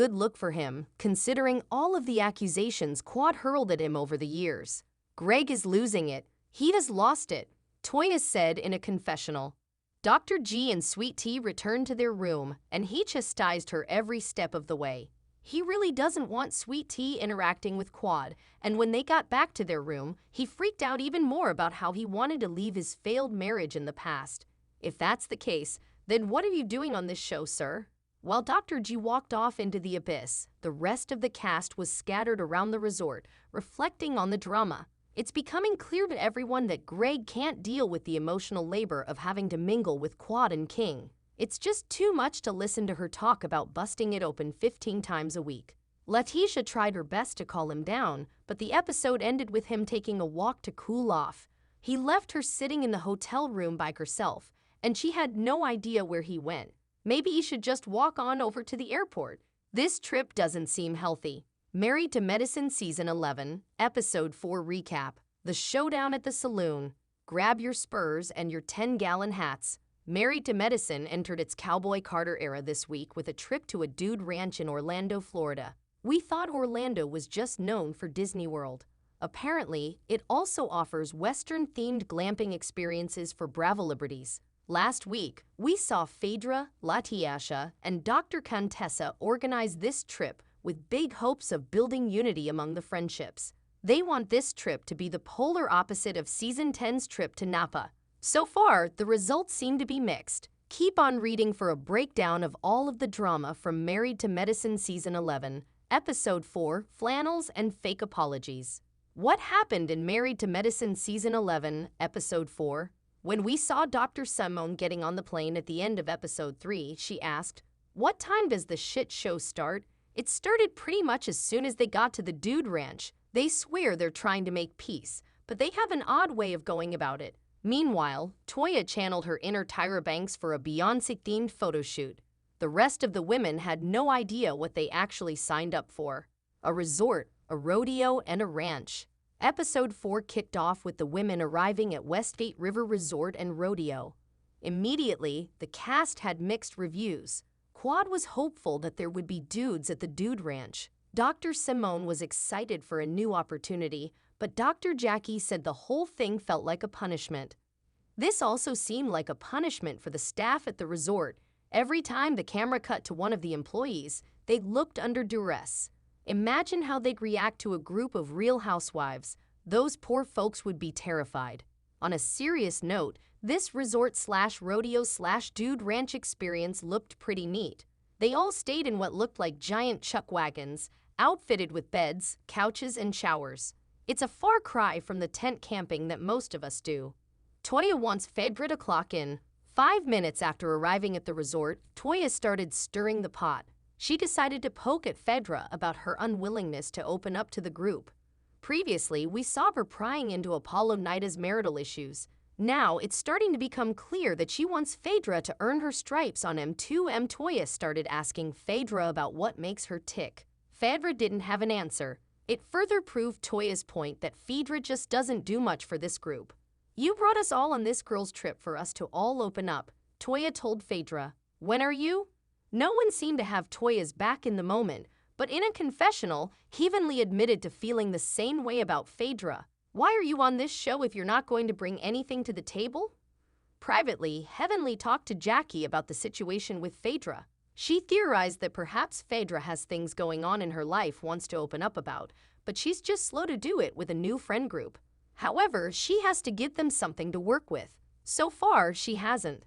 good look for him, considering all of the accusations Quad hurled at him over the years. Greg is losing it. He has lost it, Toya said in a confessional. Dr. G and Sweet Tea returned to their room, and he chastised her every step of the way. He really doesn't want Sweet Tea interacting with Quad, and when they got back to their room, he freaked out even more about how he wanted to leave his failed marriage in the past. If that's the case, then what are you doing on this show, sir? While Dr. G walked off into the abyss, the rest of the cast was scattered around the resort, reflecting on the drama. It's becoming clear to everyone that Greg can't deal with the emotional labor of having to mingle with Quad and King. It's just too much to listen to her talk about busting it open 15 times a week. Letitia tried her best to calm him down, but the episode ended with him taking a walk to cool off. He left her sitting in the hotel room by herself, and she had no idea where he went. Maybe he should just walk on over to the airport. This trip doesn't seem healthy. Married to Medicine Season 11, Episode 4 Recap. The Showdown at the Saloon. Grab your spurs and your 10-gallon hats. Married to Medicine entered its Cowboy Carter era this week with a trip to a dude ranch in Orlando, Florida. We thought Orlando was just known for Disney World. Apparently, it also offers Western-themed glamping experiences for Bravo-liberties. Last week, we saw Phaedra, Latiasha, and Dr. Contessa organize this trip with big hopes of building unity among the friendships. They want this trip to be the polar opposite of Season 10's trip to Napa. So far, the results seem to be mixed. Keep on reading for a breakdown of all of the drama from Married to Medicine Season 11, Episode 4, Flannels and Fake Apologies. What happened in Married to Medicine Season 11, Episode 4? When we saw Dr. Simone getting on the plane at the end of Episode 3, she asked, "What time does the shit show start?" It started pretty much as soon as they got to the dude ranch. They swear they're trying to make peace, but they have an odd way of going about it. Meanwhile, Toya channeled her inner Tyra Banks for a Beyoncé-themed photo shoot. The rest of the women had no idea what they actually signed up for. A resort, a rodeo, and a ranch. Episode 4 kicked off with the women arriving at Westgate River Resort and Rodeo. Immediately, the cast had mixed reviews. Quad was hopeful that there would be dudes at the dude ranch. Dr. Simone was excited for a new opportunity, but Dr. Jackie said the whole thing felt like a punishment. This also seemed like a punishment for the staff at the resort. Every time the camera cut to one of the employees, they looked under duress. Imagine how they'd react to a group of real housewives. Those poor folks would be terrified. On a serious note, this resort/rodeo/dude ranch experience looked pretty neat. They all stayed in what looked like giant chuck wagons, outfitted with beds, couches, and showers. It's a far cry from the tent camping that most of us do. Toya wants Phaedra to clock in. 5 minutes after arriving at the resort, Toya started stirring the pot. She decided to poke at Phaedra about her unwillingness to open up to the group. Previously, we saw her prying into Apollo Nida's marital issues. Now, it's starting to become clear that she wants Phaedra to earn her stripes on M2M. Toya started asking Phaedra about what makes her tick. Phaedra didn't have an answer. It further proved Toya's point that Phaedra just doesn't do much for this group. "You brought us all on this girl's trip for us to all open up," Toya told Phaedra. "When are you?" No one seemed to have Toya's back in the moment, but in a confessional, Heavenly admitted to feeling the same way about Phaedra. "Why are you on this show if you're not going to bring anything to the table?" Privately, Heavenly talked to Jackie about the situation with Phaedra. She theorized that perhaps Phaedra has things going on in her life wants to open up about, but she's just slow to do it with a new friend group. However, she has to give them something to work with. So far, she hasn't.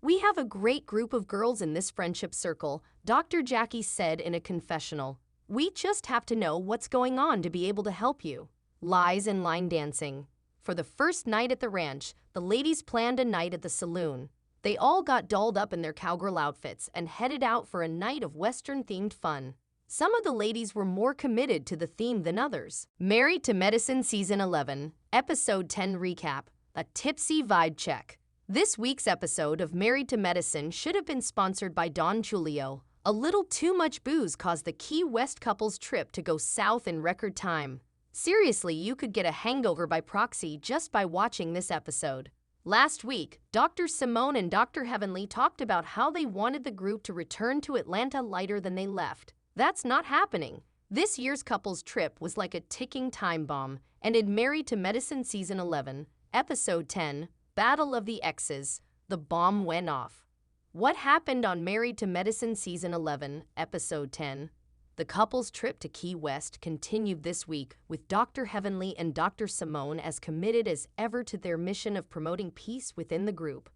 "We have a great group of girls in this friendship circle," Dr. Jackie said in a confessional. "We just have to know what's going on to be able to help you." Lies and line dancing. For the first night at the ranch, the ladies planned a night at the saloon. They all got dolled up in their cowgirl outfits and headed out for a night of Western-themed fun. Some of the ladies were more committed to the theme than others. Married to Medicine Season 11, Episode 10 Recap. A Tipsy Vibe Check. This week's episode of Married to Medicine should have been sponsored by Don Julio. A little too much booze caused the Key West couple's trip to go south in record time. Seriously, you could get a hangover by proxy just by watching this episode. Last week, Dr. Simone and Dr. Heavenly talked about how they wanted the group to return to Atlanta lighter than they left. That's not happening. This year's couple's trip was like a ticking time bomb, and in Married to Medicine Season 11, Episode 10, Battle of the Exes, the bomb went off. What happened on Married to Medicine Season 11, Episode 10? The couple's trip to Key West continued this week, with Dr. Heavenly and Dr. Simone as committed as ever to their mission of promoting peace within the group.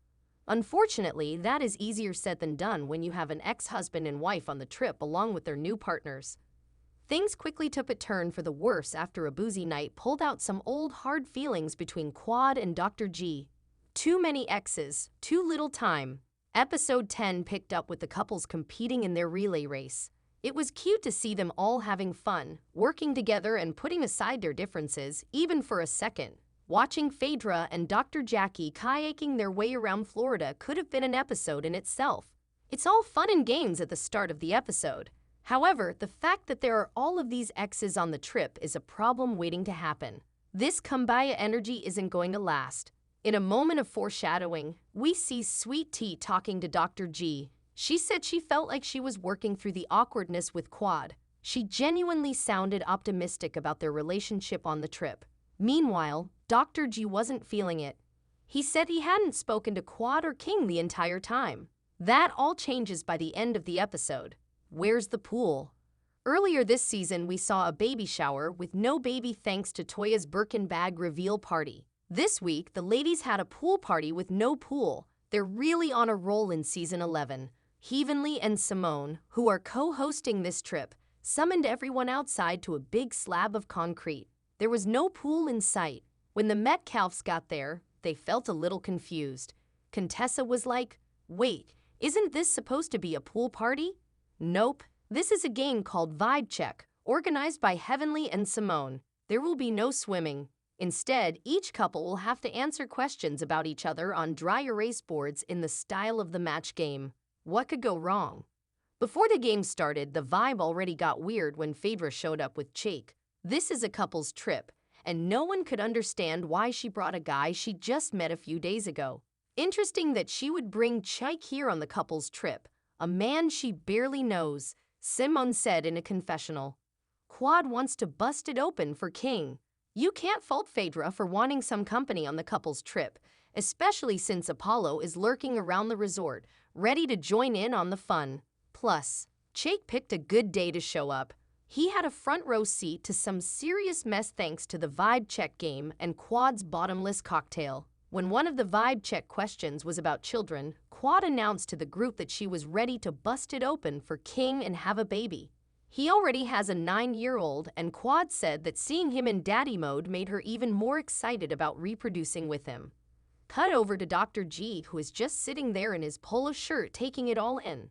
Unfortunately, that is easier said than done when you have an ex-husband and wife on the trip along with their new partners. Things quickly took a turn for the worse after a boozy night pulled out some old hard feelings between Quad and Dr. G. Too many exes, too little time. Episode 10 picked up with the couples competing in their relay race. It was cute to see them all having fun, working together and putting aside their differences, even for a second. Watching Phaedra and Dr. Jackie kayaking their way around Florida could have been an episode in itself. It's all fun and games at the start of the episode. However, the fact that there are all of these exes on the trip is a problem waiting to happen. This kumbaya energy isn't going to last. In a moment of foreshadowing, we see Sweet Tea talking to Dr. G. She said she felt like she was working through the awkwardness with Quad. She genuinely sounded optimistic about their relationship on the trip. Meanwhile, Dr. G wasn't feeling it. He said he hadn't spoken to Quad or King the entire time. That all changes by the end of the episode. Where's the pool? Earlier this season, we saw a baby shower with no baby thanks to Toya's Birkin bag reveal party. This week, the ladies had a pool party with no pool. They're really on a roll in Season 11. Heavenly and Simone, who are co-hosting this trip, summoned everyone outside to a big slab of concrete. There was no pool in sight. When the Metcalfs got there, they felt a little confused. Contessa was like, "Wait, isn't this supposed to be a pool party?" Nope, this is a game called Vibe Check, organized by Heavenly and Simone. There will be no swimming. Instead, each couple will have to answer questions about each other on dry erase boards in the style of the match game. What could go wrong? Before the game started, the vibe already got weird when Phaedra showed up with Chake. This is a couple's trip, and no one could understand why she brought a guy she just met a few days ago. Interesting that she would bring Chike here on the couple's trip, a man she barely knows, Simone said in a confessional. Quad wants to bust it open for King. You can't fault Phaedra for wanting some company on the couple's trip, especially since Apollo is lurking around the resort, ready to join in on the fun. Plus, Chake picked a good day to show up. He had a front row seat to some serious mess thanks to the Vibe Check game and Quad's bottomless cocktail. When one of the Vibe Check questions was about children, Quad announced to the group that she was ready to bust it open for King and have a baby. He already has a 9-year-old, and Quad said that seeing him in daddy mode made her even more excited about reproducing with him. Cut over to Dr. G, who is just sitting there in his polo shirt taking it all in.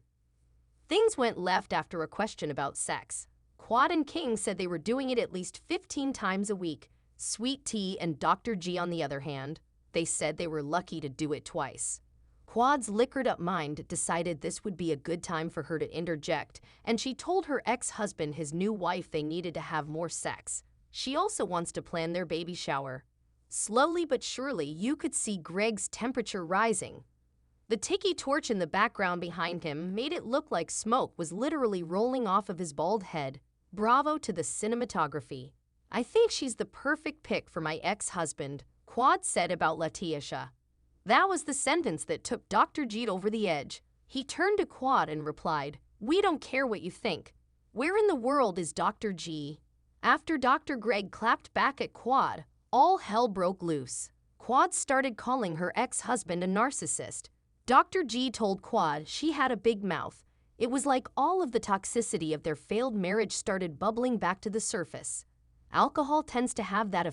Things went left after a question about sex. Quad and King said they were doing it at least 15 times a week. Sweet Tea and Dr. G, on the other hand, they said they were lucky to do it twice. Quad's liquored-up mind decided this would be a good time for her to interject, and she told her ex-husband his new wife they needed to have more sex. She also wants to plan their baby shower. Slowly but surely, you could see Greg's temperature rising. The tiki torch in the background behind him made it look like smoke was literally rolling off of his bald head. Bravo to the cinematography. I think she's the perfect pick for my ex-husband, Quad said about Letitia. That was the sentence that took Dr. G over the edge. He turned to Quad and replied, "We don't care what you think. Where in the world is Dr. G?" After Dr. Greg clapped back at Quad, all hell broke loose. Quad started calling her ex-husband a narcissist. Dr. G told Quad she had a big mouth. It was like all of the toxicity of their failed marriage started bubbling back to the surface. Alcohol tends to have that effect